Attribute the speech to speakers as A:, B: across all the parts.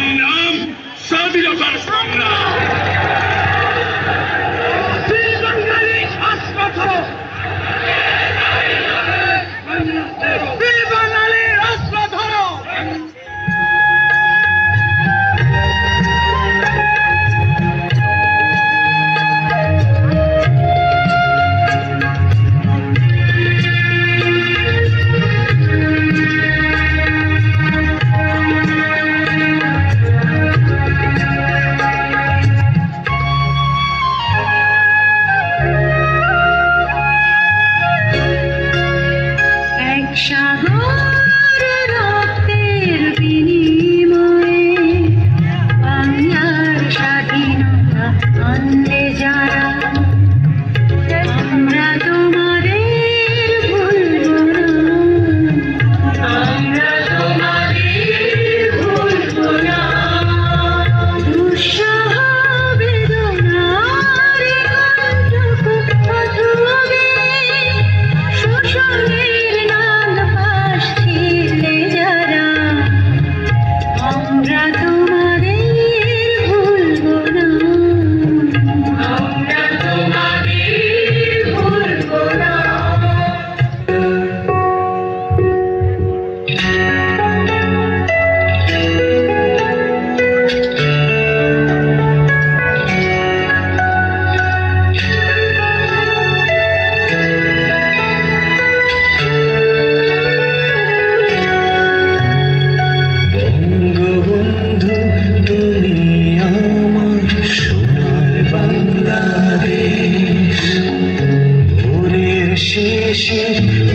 A: সংগ্রাম স্বাধীনতার সংগ্রাম।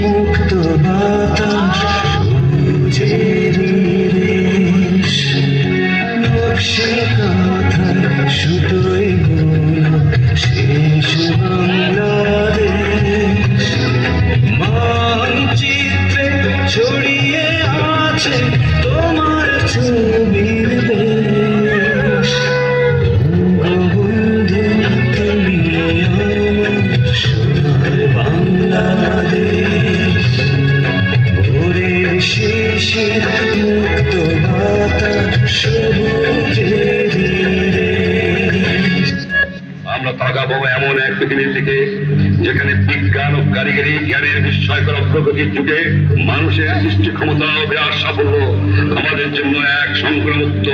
B: মুক্ত বাতাস নকশে কথায় সুতোয় বোনা শেষ বাংলাদেশ মানচিত্রে ছড়িয়ে আছে তোমার ছবির দেশ। বঙ্গবন্ধু তুমি আমার সোনার বাংলাদেশ ভোরের শেষে মুক্ত বাতাস সবুজের দেশ।
A: আমরা তাকাবো এমন এক পৃথিবীর দিকে যেখানে বিজ্ঞান ও কারিগরি জ্ঞানের বিস্ময়কর অগ্রগতির যুগে মানুষের সৃষ্টি ক্ষমতা ও বিরাট সাফল্য আমাদের জন্য এক সংক্রামুক্ত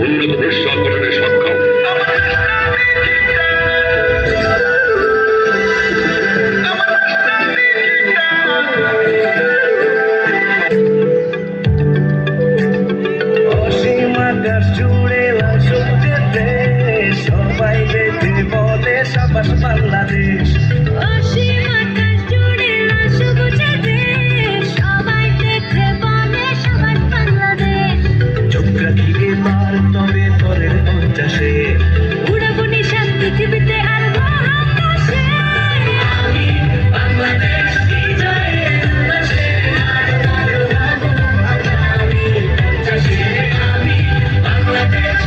A: উন্নত বিশ্ব গঠনে সক্ষম।
B: অসীম আকাশ জুড়ে লাল সবুজের দেশ সবাই দেখে বলে সাবাস বাংলাদেশ।
C: অসীম আকাশ জুড়ে লাল সবুজের দেশ সবাই দেখে বলে সাবাস বাংলাদেশ।
B: চোখ রাখি এবার তবে পরের 50-এ
C: উড়াবো নিশান পৃথিবীতে আর মহাকাশে। আমি বাংলাদেশ বিজয়ের উল্লাসে আরো আরো গাবো আগামী 50-এ। আমি বাংলাদেশ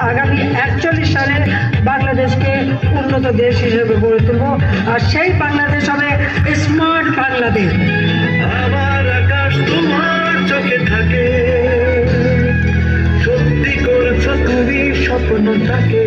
D: আগামী 41 সালে বাংলাদেশকে উন্নত দেশ হিসেবে গড়ে তুলব, আর সেই বাংলাদেশ হবে স্মার্ট বাংলাদেশ।
B: আমার আকাশ তোমার চোখে থাকে, সত্যি করেছ তুমি স্বপ্নটাকে।